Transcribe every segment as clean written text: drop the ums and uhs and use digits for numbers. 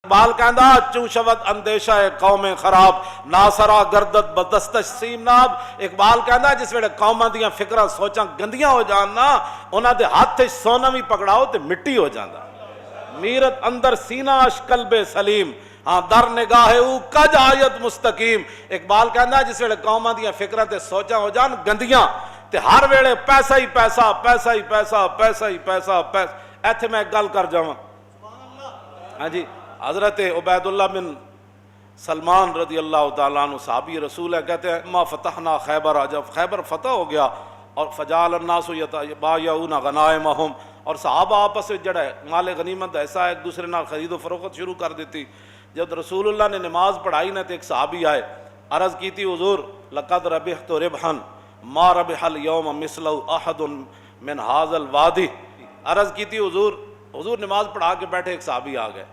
اقبال کہندا چوں شود اندیشہ قوم خراب ناسرا گردت بدستش سیم ناب. اقبال کہندا جس ویلے قوماں دیاں فکراں سوچاں گندیاں ہو جان نا انہاں دے ہاتھ وچ سونا بھی پکڑاؤ تے مٹی ہو جاندا. میرت اندر سینہ اش قلب سلیم ہاں در نگاہ او کج آیت مستقیم. اقبال کہندا جس ویلے قوماں دیاں فکراں تے سوچاں ہو جان گندیاں تے ہر ویلے پیسہ ہی پیسہ پیسہ ہی پیسہ پیسہ ہی پیسہ پیسہ. ایتھے میں ایک گل کر جاواں. ہاں جی حضرت عبید اللہ بن سلمان رضی اللہ تعالیٰ عنہ صحابی رسول ہے. کہتے ہیں ما فتحنا خیبر، جب خیبر فتح ہو گیا اور فجعل الناس یتبایعون غنائمہم اور صحابہ آپس میں جڑا ہے مال غنیمت ایسا ایک دوسرے نال خرید و فروخت شروع کر دیتی. جب رسول اللہ نے نماز پڑھائی نا تو ایک صحابی آئے، عرض کی تھی حضور لقد ربحت ربحا ما ربح اليوم مثلہ احد من هذا الوادی. عرض کی تھی حضور نماز پڑھا کے بیٹھے ایک صحابی آ گئے.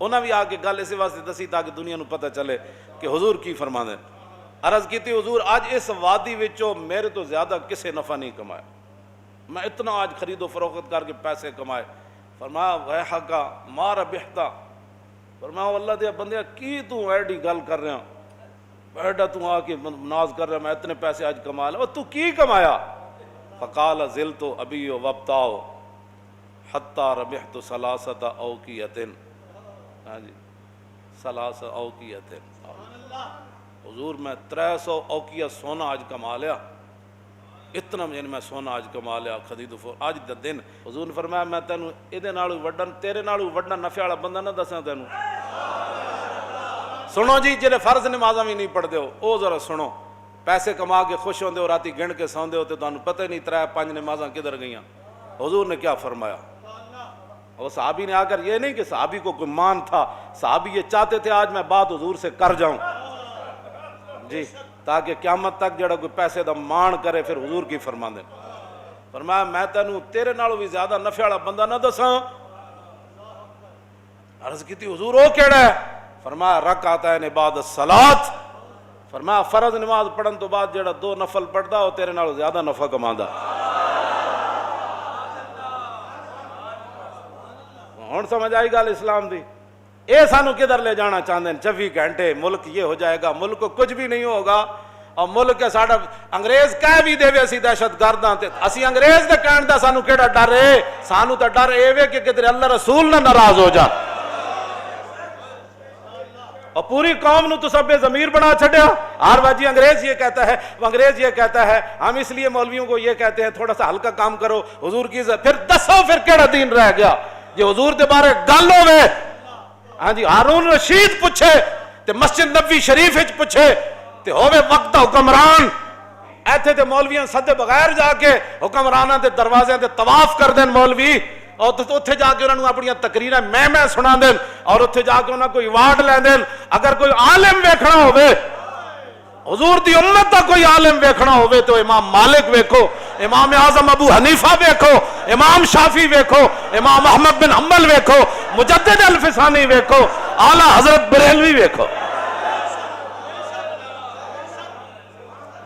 انہاں بھی آ کے گل اسی واسطے دسی تاکہ دنیا نو پتہ چلے کہ حضور کی فرماندے. عرض کی تھی حضور آج اس وادی وچوں میرے تو زیادہ کسے نفع نہیں کمایا، میں اتنا آج خرید و فروخت کر کے پیسے کمائے. فرمایا ویحکا ما ربحتا. فرمایا اللہ دے بندے کی تو ایڈی گل کر رہا ایڈا تو آ کے ناز کر رہا میں اتنے پیسے آج کما لیا. تو کی کمایا؟ فقال زلت ابی وابتاؤ حتی ربحت ثلاثۃ اوقیۃ. ہاں جی ثلاث اوقیۃ. حضور میں 300 اوقیہ سونا آج کما لیا. اتنا یعنی میں سونا آج کما لیا خرید و فروخت آج دا دن. حضور نے فرمایا میں تینوں ایدے نالوں وڈن تیرے نالوں وڈنا نفع والا بندہ نہ دساں تینوں. سنو جی جڑے فرض نمازاں بھی نہیں پڑھتے ہو او ذرا سنو. پیسے کما کے خوش ہوندے ہو راتی گن کے سوندے ہو تے تانوں پتہ نہیں 3-5 نمازاں کدھر گئیاں. حضور نے کیا فرمایا؟ اور صحابی نے آ کر یہ نہیں کہ صحابی کو کوئی مان تھا، صحابی یہ چاہتے تھے آج میں بات حضور سے کر جاؤں جی تاکہ قیامت تک جڑا کوئی پیسے دا مان کرے پھر حضور کی فرما دے. فرمایا میں تینوں تیرے نالوں بھی زیادہ نفع والا بندہ نہ دساں. عرض کی تھی حضور او کیڑا ہے؟ فرمایا رکعتین بعد الصلاۃ. فرمایا فرض نماز پڑھن تو بعد جڑا 2 نفل پڑھدا او تیرے نالوں زیادہ نفع کماندا. ہن سمجھ آئی گل اسلام دی. اے سانو کدھر لے جانا چاہتے ہیں 24 گھنٹے ملک یہ ہو جائے گا، ملک کو کچھ بھی نہیں ہوگا. اور ملک ہے ساڈا انگریز کہہ بھی دے اسی دہشت گرد ہاں تے اسی انگریز دے کہن دا سانو کیڑا ڈر ہے؟ سانو تے ڈر اے وے کہ کدھر اللہ رسول نہ ناراض ہو جا. اور پوری قوم نو تو سب ضمیر بنا چھڈیا. ہر واجی انگریز یہ کہتا ہے، انگریز یہ کہتا ہے، ہم اس لیے مولویوں کو یہ کہتے ہیں تھوڑا سا ہلکا کام کرو حضور کی عزت. پھر دسو پھر کیڑا دین رہ گیا جی حضور دے بارے گل ہوے. ہاں جی ہارون رشید پوچھے تے مسجد نبوی شریف وچ پوچھے تے ہوے وقت حکمران ایتھے تے مولویاں سدے بغیر جا کے حکمراناں دے دروازے تے طواف کر دین مولوی اور اتھے جا کے انہاں نوں اپنی تقریراں میں سنا دین اور اتھے جا کے انہاں کو ایوارڈ لے دین. اگر کوئی عالم ویکھنا ہوے حضور دی امت دا کوئی عالم ویکھنا ہوے تو امام مالک ویکھو، امام اعظم ابو حنیفہ ویکھو، امام شافعی ویکھو، امام احمد بن حنبل ویکھو، مجدد الفسانی ویکھو، اعلیٰ حضرت بریلوی ویکھو.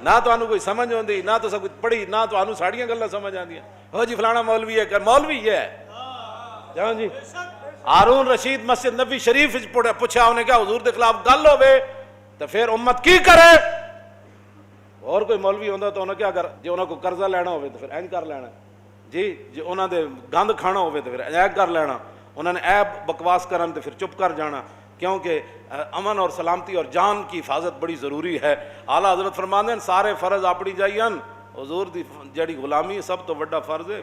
نہ تو انہوں کوئی سمجھ ہوندی نہ تو سب کچھ پڑھی نہ تو انہوں ساڑیاں گلیں سمجھ آندیاں. ہو جی فلانا مولوی ہے کر مولوی یہ ہے. جان جی ہارون رشید مسجد نبوی شریف پوچھا انہیں کیا حضور دے خلاف گل ہوے تو پھر امت کی کرے؟ اور کوئی مولوی ہوندا تو انہوں کیا کر جی انہوں کو قرضہ لینا ہوئے تو پھر اینج کر لینا جی انہوں دے گند کھانا ہوئے تو پھر اینج کر لینا. انہوں نے عیب بکواس کرن تو پھر چپ کر جانا کیونکہ امن اور سلامتی اور جان کی حفاظت بڑی ضروری ہے. اعلیٰ حضرت فرماندے ہیں سارے فرض اپنی جائین حضور دی جڑی غلامی سب تو بڑا فرض ہے.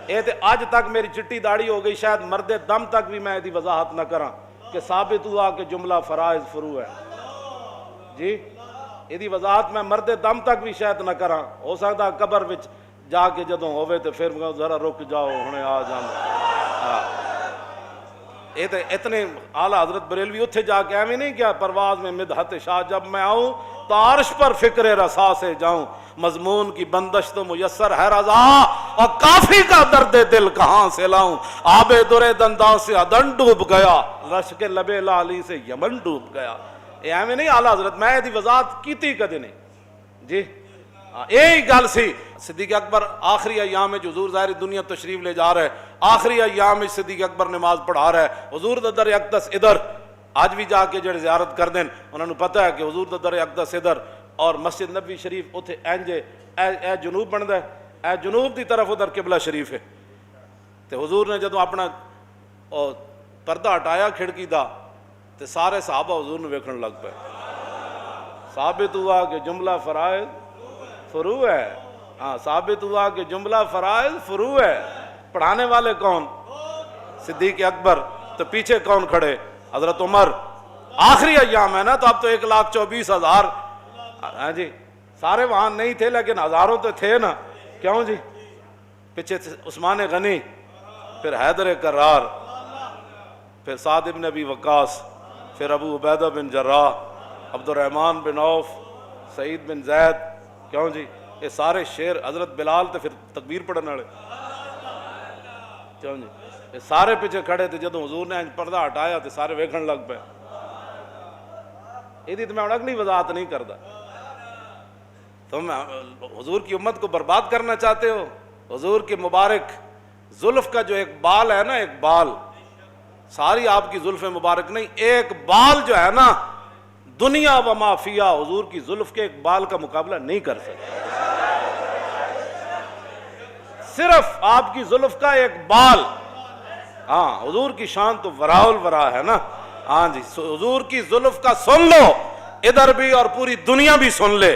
اے تے آج تک میری چٹی داڑھی ہو گئی شاید مرد دم تک بھی میں دی وضاحت نہ کراں کہ ثابت ہوا کہ جملہ فرائض فرو ہے جی. یہ وضاحت میں مرد دم تک بھی شاید نہ کراں. ہو سکتا قبر وچ جا کے جدوں ہوئے تو پھر ذرا رک جاؤ ہنے آ جانا. یہ تو اتنے اعلیٰ حضرت بریلوی اتھے جا کے ایویں نہیں کیا پرواز میں مدحت شاہ جب میں آؤں تو عرش پر فکر رسا سے جاؤں مضمون کی بندش تو میسر ہے رضا اور کافی کا درد دل کہاں سے لاؤں آب در دنداں سے ادن ڈوب گیا رش کے لبے لالی سے یمن ڈوب گیا. یہ ایویں نہیں اعلیٰ حضرت میں دی وضاحت کیتی کدے نہیں جی. یہی گل سی صدیق اکبر آخری ایام میں حضور ظاہری دنیا تشریف لے جا رہے آخری ایام میں صدیق اکبر نماز پڑھا رہا ہے، حضور دا در اقدس ادھر، آج بھی جا کے جڑے زیارت کر دیں انہوں نے پتہ ہے کہ حضور دا در اقدس ادھر اور مسجد نبی شریف اتھے اینجے اے جنوب بندا ہے، اے جنوب دی طرف ادھر قبلہ شریف ہے۔ تے حضور نے جدوں اپنا پردہ ہٹایا کھڑکی دا تے سارے صحابہ حضور نے ویکھن لگ پے، ثابت ہوا کہ جملہ فرائض فروع ہے، ہاں ثابت ہوا کہ جملہ فرائض فروع ہے۔ پڑھانے والے کون؟ صدیق اکبر، تو پیچھے کون کھڑے؟ حضرت عمر۔ آخری ایام ہے نا، تو اب تو 1,24,000 ہاں جی سارے وہاں نہیں تھے لیکن ہزاروں تو تھے نا، کیوں جی؟ پیچھے عثمان غنی، پھر حیدر کرار، پھر سعد بن ابی وقاص، پھر ابو عبیدہ بن جراح، عبد الرحمن بن عوف، سعید بن زید، کیوں جی؟ یہ سارے شیر، حضرت بلال تو پھر تکبیر پڑھنے والے، کیوں جی؟ یہ سارے پیچھے کھڑے تھے، جدوں حضور نے پردہ ہٹایا تو سارے ویکھن لگ پے۔ یہ تو میں اگلی وضاحت نہیں کرتا۔ تم حضور کی امت کو برباد کرنا چاہتے ہو؟ حضور کے مبارک زلف کا جو ایک بال ہے نا، ایک بال، ساری آپ کی زلف مبارک نہیں، ایک بال جو ہے نا، دنیا و ما فیہا حضور کی زلف کے ایک بال کا مقابلہ نہیں کر سکتے۔ صرف آپ کی زلف کا ایک بال، ہاں حضور کی شان تو وراء الورا ہے نا، ہاں جی حضور کی زلف کا سن لو، ادھر بھی اور پوری دنیا بھی سن لے۔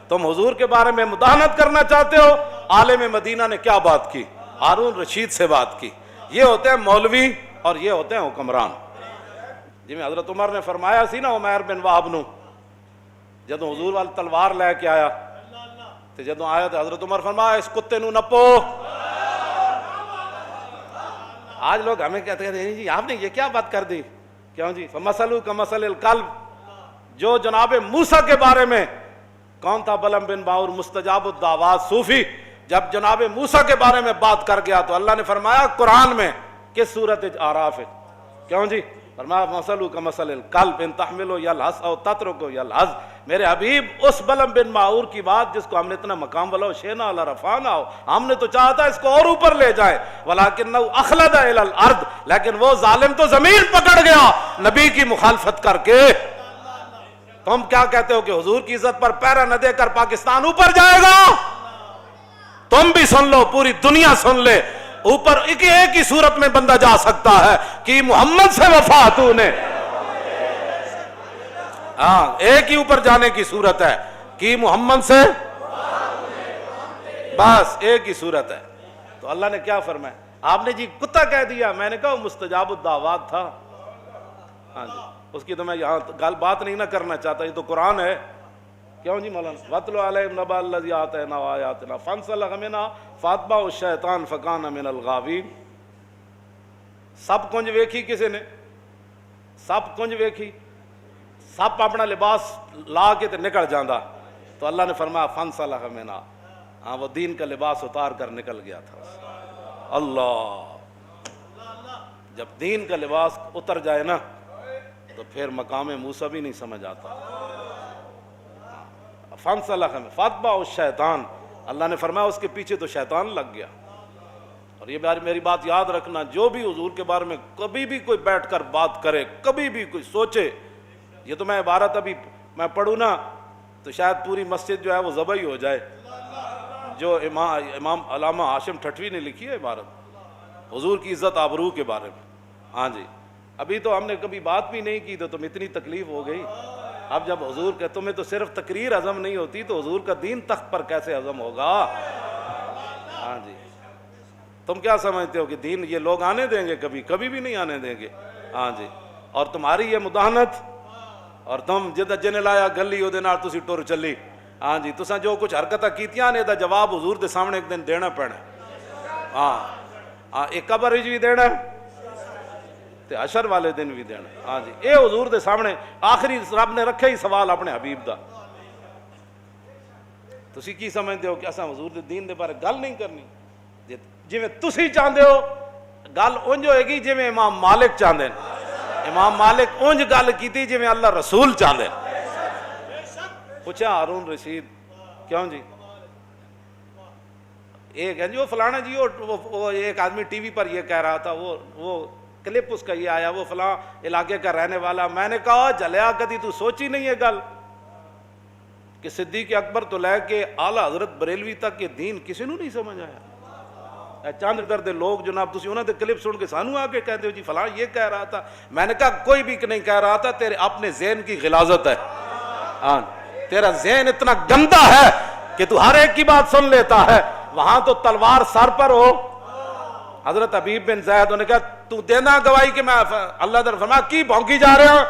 تم حضور کے بارے میں مداحنت کرنا چاہتے ہو؟ عالم مدینہ نے کیا بات کی؟ ہارون رشید سے بات کی۔ یہ ہوتے ہیں مولوی اور یہ ہوتے ہیں حکمران۔ جی میں حضرت عمر نے فرمایا سی نا عمیر بن وہب نو، جدوں حضور والی تلوار لے کے آیا تو جدوں آیا تو حضرت عمر فرمایا اس کتے نو نپو۔ آج لوگ ہمیں کہتے ہیں جی آپ نے یہ کیا بات کر دی، کیوں جی؟ فمثلہ کمثل الکلب، جو جناب موسیٰ کے بارے میں کون تھا بلم بن باور مستجاب الدعوات صوفی، جب جناب موسیٰ کے بارے میں بات کر گیا تو اللہ نے فرمایا قرآن میں کس صورت اعراف ہے، کیوں جی؟ فرمایا مثلہ کمثل الکلب ان تحمل یلہث او تترک یلہث۔ میرے حبیب اس بلم بن باور کی بات جس کو ہم نے اتنا مقام والا شینا اللہ رفعنا ہو، ہم نے تو چاہا تھا اس کو اور اوپر لے جائے، ولکنہ اخلد الی الارض، لیکن وہ ظالم تو زمین پکڑ گیا نبی کی مخالفت کر کے۔ تم کیا کہتے ہو کہ حضور کی عزت پر پیرا نہ دے کر پاکستان اوپر جائے گا؟ تم بھی سن لو، پوری دنیا سن لے، اوپر ایک ہی صورت میں بندہ جا سکتا ہے کہ محمد سے وفا تو نے، ہاں ایک ہی اوپر جانے کی صورت ہے کہ محمد سے، بس ایک ہی صورت ہے۔ تو اللہ نے کیا فرمایا؟ آپ نے جی کتا کہہ دیا، میں نے کہا وہ مستجاب الدعوات تھا، ہاں جی اس کی تو میں یہاں بات نہیں نہ کرنا چاہتا، یہ تو قرآن ہے، کیوں جی مولانا؟ وَاتْلُ عَلَيْهِمْ نَبَأَ الَّذِي آتَيْنَاهُ آيَاتِنَا فَانسَلَخَ مِنْهَا فَأَتْبَعَهُ الشَّيْطَانُ فَكَانَ مِنَ الْغَاوِينَ۔ سب کنج ویکھی کسی نے؟ سب کنج ویکھی، سب اپنا لباس لا کے تے نکل جاندہ، تو اللہ نے فرمایا فَانسَلَخَ مِنْهَا، ہاں وہ دین کا لباس اتار کر نکل گیا تھا۔ اللہ، جب دین کا لباس اتر جائے نا تو پھر مقام موسیٰ بھی نہیں سمجھ آتا۔ فَانسَلَخَ فَأَتْبَعَهُ الشَّيْطَانُ، اللہ نے فرمایا اس کے پیچھے تو شیطان لگ گیا۔ اور یہ میری بات یاد رکھنا، جو بھی حضور کے بارے میں کبھی بھی کوئی بیٹھ کر بات کرے، کبھی بھی کوئی سوچے، یہ تو میں عبارت ابھی میں پڑھوں نا تو شاید پوری مسجد جو ہے وہ ذبح ہی ہو جائے، جو امام علامہ ہاشم ٹھٹوی نے لکھی ہے عبارت حضور کی عزت آبرو کے بارے میں، ہاں جی ابھی تو ہم نے کبھی بات بھی نہیں کی تو تم اتنی تکلیف ہو گئی۔ اب جب حضور کہ تمہیں تو صرف تقریر ہضم نہیں ہوتی تو حضور کا دین تخت پر کیسے ہضم ہوگا؟ ہاں جی تم کیا سمجھتے ہو کہ دین یہ لوگ آنے دیں گے؟ کبھی کبھی بھی نہیں آنے دیں گے، ہاں جی۔ اور تمہاری یہ مداحنت، اور تم جن لایا گلی وہ نال تسی ٹر چلی، ہاں جی تساں جو کچھ حرکتاں کیتیاں نے دا جواب حضور دے سامنے ایک دن دینا پینا، ہاں ایک قبر وچ بھی دینا تے حشر والے دن بھی دینا، ہاں جی اے حضور دے سامنے آخری رب نے رکھے ہی سوال اپنے حبیب دا۔ تسی کی سمجھتے ہو کہ اساں حضور دے دین دے بارے گل نہیں کرنی؟ جویں تسی چاہندے ہو گل اونج ہوئے گی جویں امام مالک چاہندے ہیں، امام مالک اونج گل کیتی جویں اللہ رسول چاہندے ہیں۔ پوچھا ہارون رشید کیوں جی ایک ہے جی وہ فلانا جی وہ ایک آدمی ٹی وی پر یہ کہہ رہا تھا، وہ کلپ اس کا یہ آیا، وہ فلاں علاقے کا رہنے والا. میں نے کہا جلیا کدی تو سوچی نہیں ہے گل کہ صدیق اکبر تو لے کے اعلیٰ حضرت بریلوی تک یہ دین کسی نو نہیں سمجھ آیا. چند درد لوگ جناب تسی انہوں نے کلپ سن کے سانو آ کے کہتے ہو جی فلاں یہ کہہ رہا تھا. میں نے کہا کوئی بھی نہیں کہہ رہا تھا، تیرے اپنے ذہن کی غلاظت ہے. ہاں تیرا ذہن اتنا گندا ہے کہ تو ہر ایک کی بات سن لیتا ہے. وہاں تو تلوار سر پر ہو. حضرت حبیب بن زید نے کہا تو دینا گواہی کہ میں اللہ تعالیٰ فرمایا کی بھونکی جا رہے ہیں،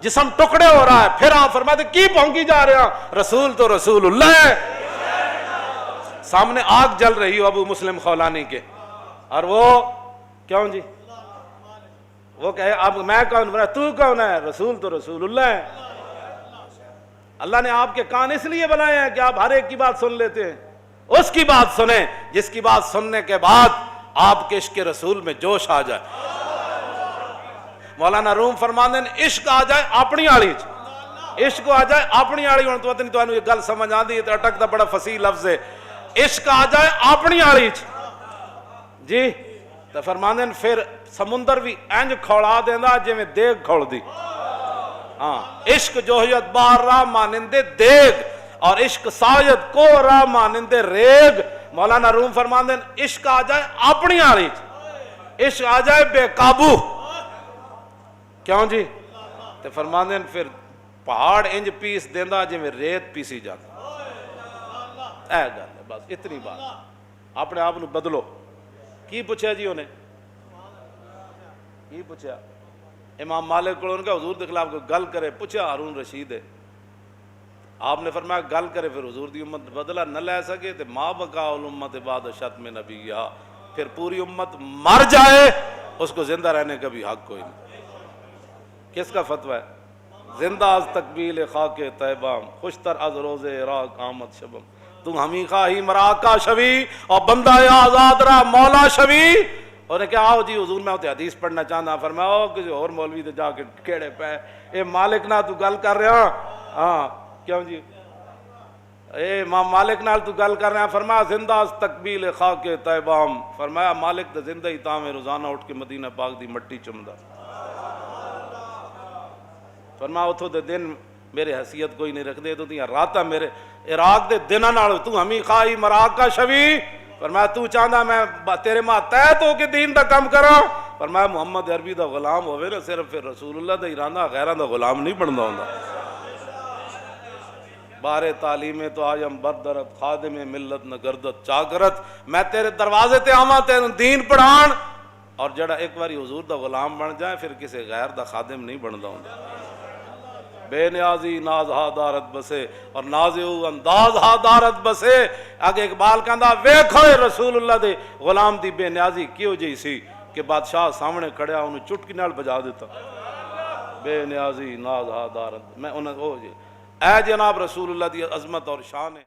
جسم ٹکڑے ہو رہا ہے. پھر آپ فرماتے کی بھونکی جا رہے ہیں، رسول تو رسول اللہ ہے. سامنے آگ جل رہی ہو ابو مسلم خولانی کے، اور وہ کیوں جی وہ کہے اب میں کون بنا تو کون ہے، رسول تو رسول اللہ ہے. اللہ نے آپ کے کان اس لیے بنائے ہیں کہ آپ ہر ایک کی بات سن لیتے ہیں. اس کی بات سنیں جس کی بات سننے کے بعد آپ کے عشق رسول میں جوش آ جائے. مولانا روم فرماندے نے عشق آ جائے اپنی آڑی چ، عشق آ جائے اپنی آڑی. ہوں تو یہ گل سمجھ آتی ہے تو اٹکتا بڑا فصیح لفظ ہے. عشق آ جائے اپنی آڑی چ جی تو فرماندے نے پھر سمندر بھی انج کھوڑا دینا جی میں دیگ کھوڑ دی. ہاں عشق جوہیت بار راہ مانندے دیگ، اور عشق ساید کو راہ مانندے ریگ. مولانا روم فرماندے نے عشق آ جائے اپنی آڑی چ، عشق آ جائے بے قابو کیوں جی تو فرماندے نے پھر پہاڑ انج پیس دینا جی میں ریت پیسی جاتا. اے گل ہے بس اتنی بات. اپنے آپ نو بدلو. کی پوچھا جی انہیں کی پوچھا امام مالک کو ان کا حضور کے خلاف کوئی گل کرے، پوچھا ہارون رشید ہے، آپ نے فرمایا گل کرے پھر حضور دی امت بدلہ نہ لے سکے تو ما بقا الامت بعد شتم نبیہا، پھر پوری امت مر جائے اس کو زندہ رہنے کا بھی حق کوئی نہیں. کس کا فتویٰ ہے؟ زندہ از تقبیل خاک طیبام، خوشتر از روز عراق آمد شبم. تم ہمیں خواہی مراکہ شوی اور بندہ آزاد را مولا شوی. اور نے کہا آؤ جی حضور میں ہوتے حدیث پڑھنا چاہتا. فرمایا او کسی اور مولوی تے جا کے کیڑے پہ اے مالک نہ تو گل کر رہا. ہاں کیوں جی اے امام مالک نال تو گل کر رہے ہیں. فرمایا زندہ از تقبیل خاک طیبام. فرمایا مالک تے زندہ ہی تاں میں روزانہ اٹھ کے مدینہ پاک دی مٹی چمدا. فرمایا اتھوں دے دن میرے حیثیت کوئی نہیں رکھ دے تو تیاں راتاں میرے عراق دے دناں نال تو ہمیں خواہی مراکہ شوی. فرمایا تو چاہندا میں تیرے ماں تحت ہو کے دین دا کم کراں. فرمایا محمد عربی دا غلام ہوئے نا صرف پھر رسول اللہ دا ایرانہ غیران دا غلام نہیں بندا ہوندا. بارے تعلیم تو آیم بردرت خادم ملت نہ گردت چاکرت. میں تیرے دروازے تے آواں تینوں دین پڑھان، اور جڑا ایک باری حضور دا غلام بن جائے پھر کسی غیر دا خادم نہیں بندا ہوندا. بے نیازی ناز ہا دارت بسے اور نازو انداز ہا دارت بسے. آگے اقبال کہندا ویکھو رسول اللہ دے غلام دی بے نیازی کیوں جی سی کہ بادشاہ سامنے کھڑیا انہوں چٹکی نال بجا دیتا. بے نیازی ناز ہا دارت. میں انہوں اے جناب رسول اللہ دی عظمت اور شان ہے.